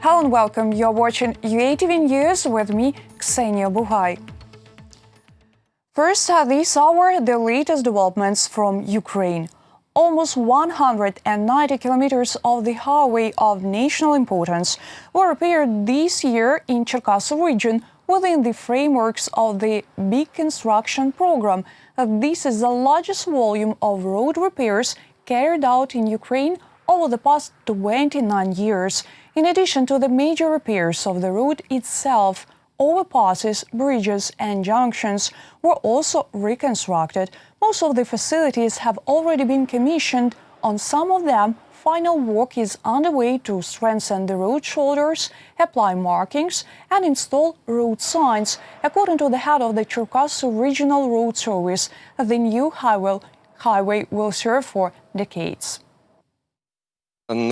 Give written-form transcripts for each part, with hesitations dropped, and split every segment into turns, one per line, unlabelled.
Hello and welcome. You're watching UATV News with me, Ksenia Buhai. First, this hour, the latest developments from Ukraine. Almost 190 kilometers of the highway of national importance were repaired this year in Cherkasy region within the frameworks of the big construction program. This is the largest volume of road repairs carried out in Ukraine over the past 29 years. In addition to the major repairs of the road itself, overpasses, bridges and junctions were also reconstructed. Most of the facilities have already been commissioned. On some of them, final work is underway to strengthen the road shoulders, apply markings and install road signs. According to the head of the Cherkasy Regional Road Service, the new highway will serve for decades.
At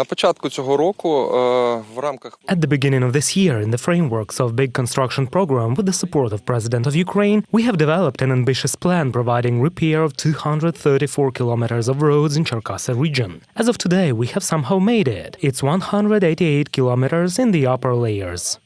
the beginning of this year, in the frameworks of big construction program with the support of President of Ukraine, we have developed an ambitious plan providing repair of 234 kilometers of roads in Cherkasy region. As of today, we have somehow made it. It's 188 kilometers in the upper layers.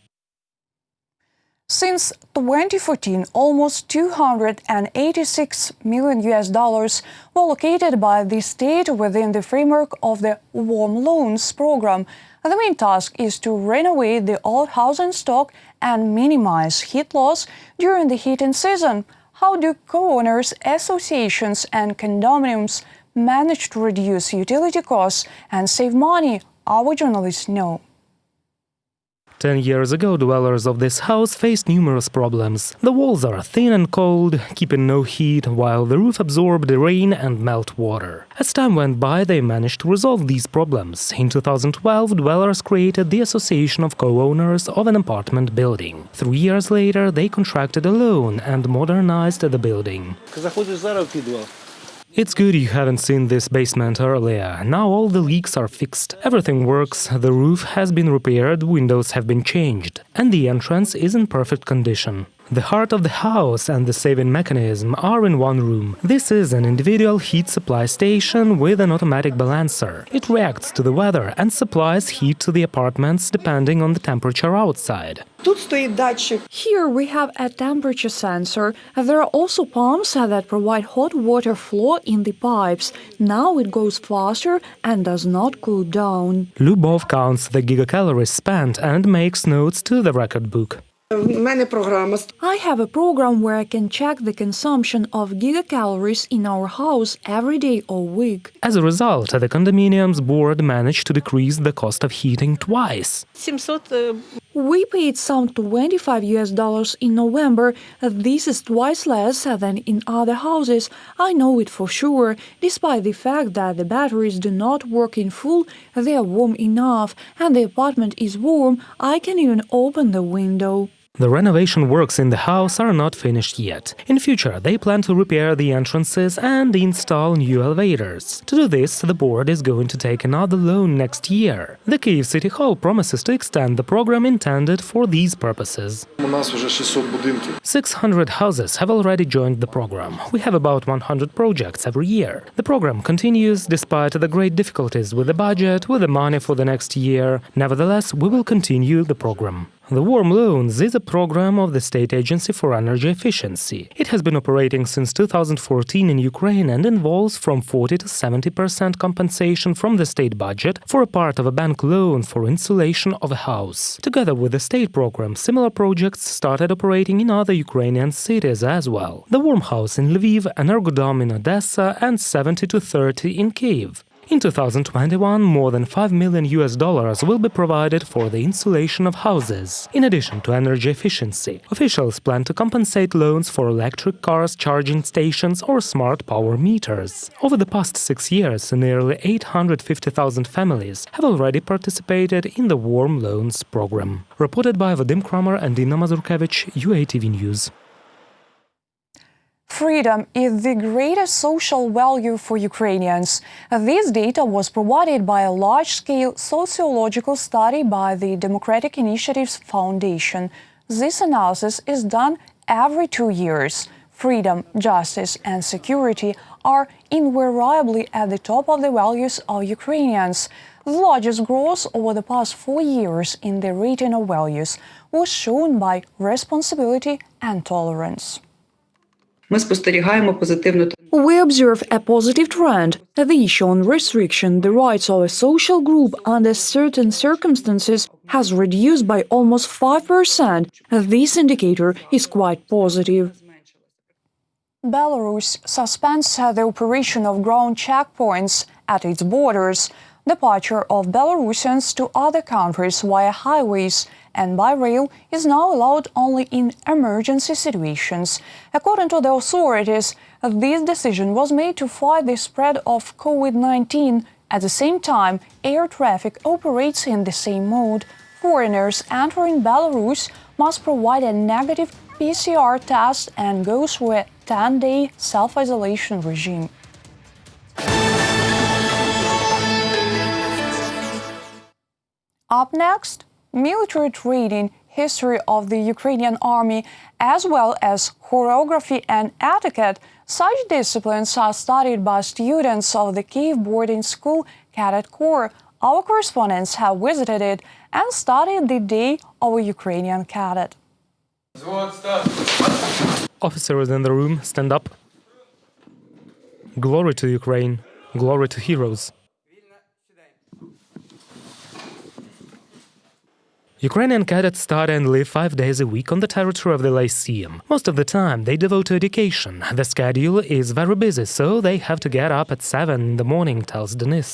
Since 2014, almost $286 million were allocated by the state within the framework of the Warm Loans program. The main task is to renovate the old housing stock and minimize heat loss during the heating season. How do co-owners, associations and condominiums manage to reduce utility costs and save money? Our journalists know.
10 years ago, dwellers of this house faced numerous problems. The walls are thin and cold, keeping no heat, while the roof absorbed the rain and melt water. As time went by, they managed to resolve these problems. In 2012, dwellers created the Association of Co-owners of an apartment building. 3 years later, they contracted a loan and modernized the building. It's good you haven't seen this basement earlier. Now all the leaks are fixed. Everything works, the roof has been repaired, windows have been changed, and the entrance is in perfect condition. The heart of the house and the saving mechanism are in one room. This is an individual heat supply station with an automatic balancer. It reacts to the weather and supplies heat to the apartments depending on the temperature outside.
Here we have a temperature sensor. There are also pumps that provide hot water flow in the pipes. Now it goes faster and does not cool down.
Lubov counts the gigacalories spent and makes notes to the record book.
I have a program where I can check the consumption of gigacalories in our house every day or week.
As a result, the condominiums board managed to decrease the cost of heating twice.
We paid some $25 in November. This is twice less than in other houses. I know it for sure. Despite the fact that the batteries do not work in full, they are warm enough, and the apartment is warm. I can even open the window.
The renovation works in the house are not finished yet. In future, they plan to repair the entrances and install new elevators. To do this, the board is going to take another loan next year. The Kyiv City Hall promises to extend the program intended for these purposes. 600 houses have already joined the program. We have about 100 projects every year. The program continues despite the great difficulties with the budget, with the money for the next year. Nevertheless, we will continue the program. The Warm Loans is a program of the State Agency for Energy Efficiency. It has been operating since 2014 in Ukraine and involves from 40 to 70% compensation from the state budget for a part of a bank loan for insulation of a house. Together with the state program, similar projects started operating in other Ukrainian cities as well. The Warm House in Lviv, Energodom in Odessa and 70 to 30 in Kyiv. In 2021, more than $5 million will be provided for the insulation of houses. In addition to energy efficiency, officials plan to compensate loans for electric cars, charging stations or smart power meters. Over the past 6 years, nearly 850,000 families have already participated in the Warm Loans program. Reported by Vadim Kramer and Inna Mazurkevich, UATV News.
Freedom is the greatest social value for Ukrainians. This data was provided by a large-scale sociological study by the Democratic Initiatives Foundation. This analysis is done every 2 years. Freedom, justice and security are invariably at the top of the values of Ukrainians. The largest growth over the past 4 years in the rating of values was shown by responsibility and tolerance.
Ми спостерігаємо позитивну
We observe a positive trend. The issue on restriction the rights of a social group under certain circumstances has reduced by almost 5%. This indicator is quite positive. Belarus suspends the operation of ground checkpoints at its borders. Departure of Belarusians to other countries via highways and by rail is now allowed only in emergency situations. According to the authorities, this decision was made to fight the spread of COVID-19. At the same time, air traffic operates in the same mode. Foreigners entering Belarus must provide a negative PCR test and go through a 10-day self-isolation regime. Up next, military training, history of the Ukrainian army, as well as choreography and etiquette. Such disciplines are studied by students of the Kyiv boarding school Cadet Corps. Our correspondents have visited it and studied the day of a Ukrainian cadet.
Officers in the room, stand up. Glory to Ukraine. Glory to heroes. Ukrainian cadets study and live 5 days a week on the territory of the lyceum. Most of the time they devote to education. The schedule is very busy, so they have to get up at 7 in the morning, tells Denis.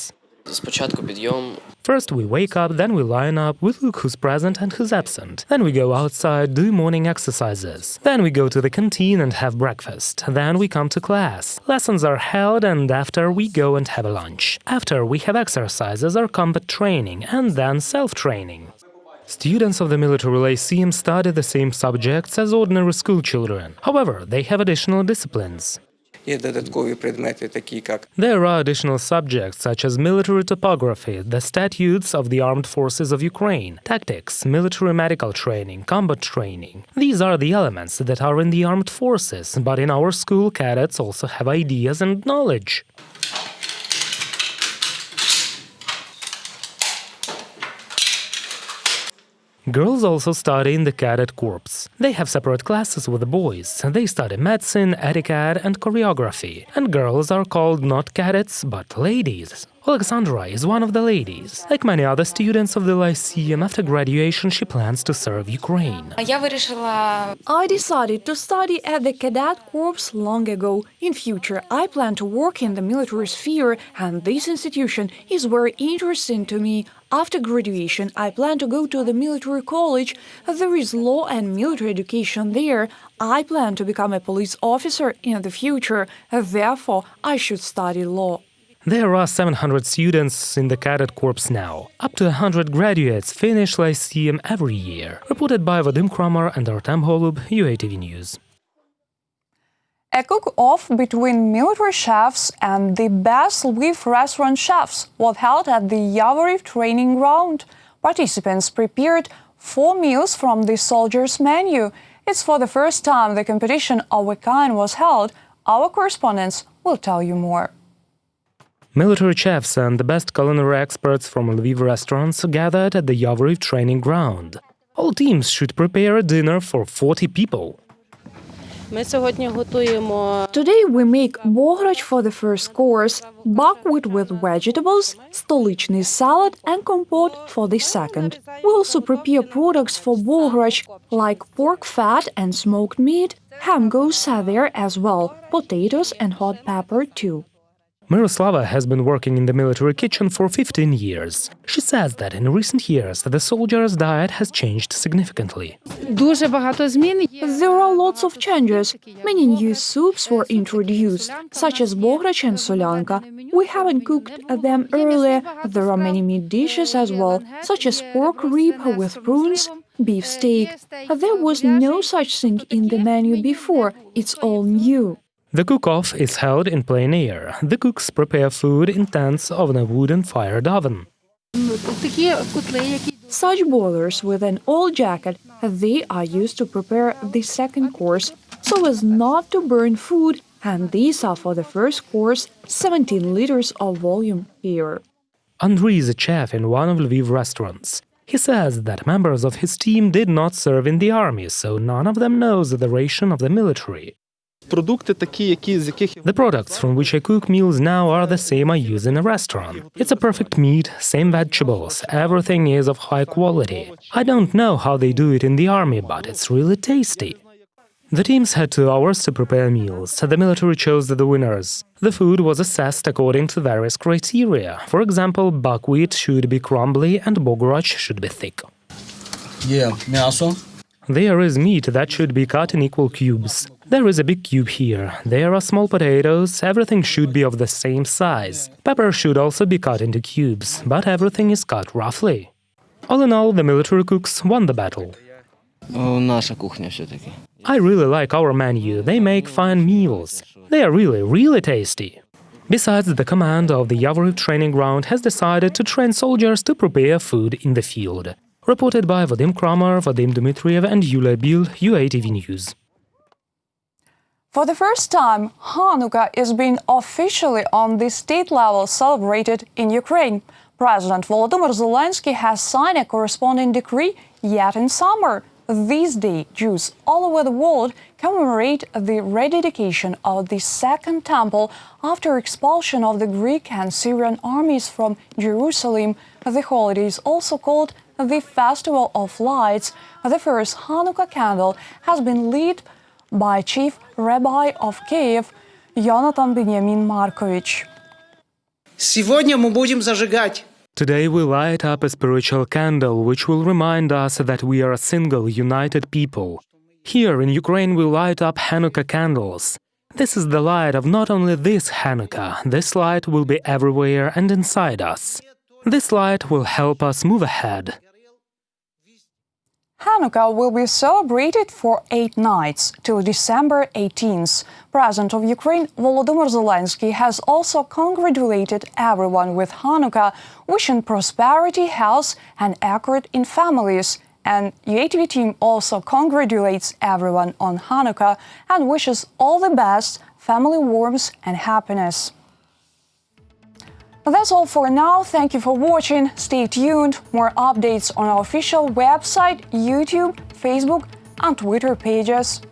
First we wake up, then we line up, we look who's present and who's absent. Then we go outside, do morning exercises. Then we go to the canteen and have breakfast. Then we come to class. Lessons are held and after we go and have a lunch. After we have exercises or combat training and then self-training. Students of the military lyceum study the same subjects as ordinary school children. However, they have additional disciplines. There are additional subjects such as military topography, the statutes of the armed forces of Ukraine, tactics, military medical training, combat training. These are the elements that are in the armed forces, but in our school cadets also have ideas and knowledge. Girls also study in the Cadet Corps. They have separate classes with the boys. They study medicine, etiquette and choreography. And girls are called not cadets, but ladies. Alexandra is one of the ladies. Like many other students of the lyceum, after graduation she plans to serve Ukraine.
I decided to study at the Cadet Corps long ago. In future, I plan to work in the military sphere, and this institution is very interesting to me. After graduation, I plan to go to the military college. There is law and military education there. I plan to become a police officer in the future. Therefore, I should study law.
There are 700 students in the Cadet Corps now. Up to 100 graduates finish lyceum every year. Reported by Vadim Kramer and Artem Holub, UATV News.
A cook-off between military chefs and the best Lviv restaurant chefs was held at the Yavoriv training ground. Participants prepared 4 meals from the soldiers' menu. It's for the first time the competition of a kind was held. Our correspondents will tell you more.
Military chefs and the best culinary experts from Lviv restaurants gathered at the Yavoriv training ground. All teams should prepare a dinner for 40 people.
Today we make boghrach for the first course, buckwheat with vegetables, stolichny salad and compote for the second. We also prepare products for boghrach like pork fat and smoked meat. Ham goes there as well, potatoes and hot pepper too.
Miroslava has been working in the military kitchen for 15 years. She says that in recent years the soldiers' diet has changed significantly.
There are lots of changes. Many new soups were introduced, such as boghrach and solyanka. We haven't cooked them earlier. There are many meat dishes as well, such as pork rib with prunes, beef steak. There was no such thing in the menu before. It's all new.
The cook-off is held in plein air. The cooks prepare food in tents on a wooden-fired oven.
Such boilers with an old jacket, they are used to prepare the second course, so as not to burn food. And these are for the first course, 17 liters of volume here.
Andriy is a chef in one of Lviv restaurants. He says that members of his team did not serve in the army, so none of them knows the ration of the military. The products from which I cook meals now are the same I use in a restaurant. It's a perfect meat, same vegetables, everything is of high quality. I don't know how they do it in the army, but it's really tasty. The teams had 2 hours to prepare meals. The military chose the winners. The food was assessed according to various criteria. For example, buckwheat should be crumbly and bogoraч should be thick. There is meat that should be cut in equal cubes. There is a big cube here. There are small potatoes. Everything should be of the same size. Pepper should also be cut into cubes, but everything is cut roughly. All in all, the military cooks won the battle. I really like our menu. They make fine meals. They are really tasty. Besides, the command of the Yavoriv training ground has decided to train soldiers to prepare food in the field. Reported by Vadim Kramer, Vadim Dmitriev and Yulia Bil, UATV News.
For the first time, Hanukkah is being officially on the state level celebrated in Ukraine. President Volodymyr Zelensky has signed a corresponding decree yet in summer. This day, Jews all over the world commemorate the rededication of the Second Temple after expulsion of the Greek and Syrian armies from Jerusalem. The holiday is also called the Festival of Lights. The first Hanukkah candle has been lit by Chief Rabbi of Kyiv, Yonatan Benjamin Markovich.
Сегодня мы будем зажигать.
Today we light up a spiritual candle which will remind us that we are a single, united people. Here in Ukraine we light up Hanukkah candles. This is the light of not only this Hanukkah, this light will be everywhere and inside us. This light will help us move ahead.
Hanukkah will be celebrated for 8 nights, till December 18th. President of Ukraine, Volodymyr Zelensky, has also congratulated everyone with Hanukkah, wishing prosperity, health and accord in families. And UATV team also congratulates everyone on Hanukkah and wishes all the best, family warmth and happiness. That's all for now. Thank you for watching. Stay tuned. More updates on our official website, YouTube, Facebook and Twitter pages.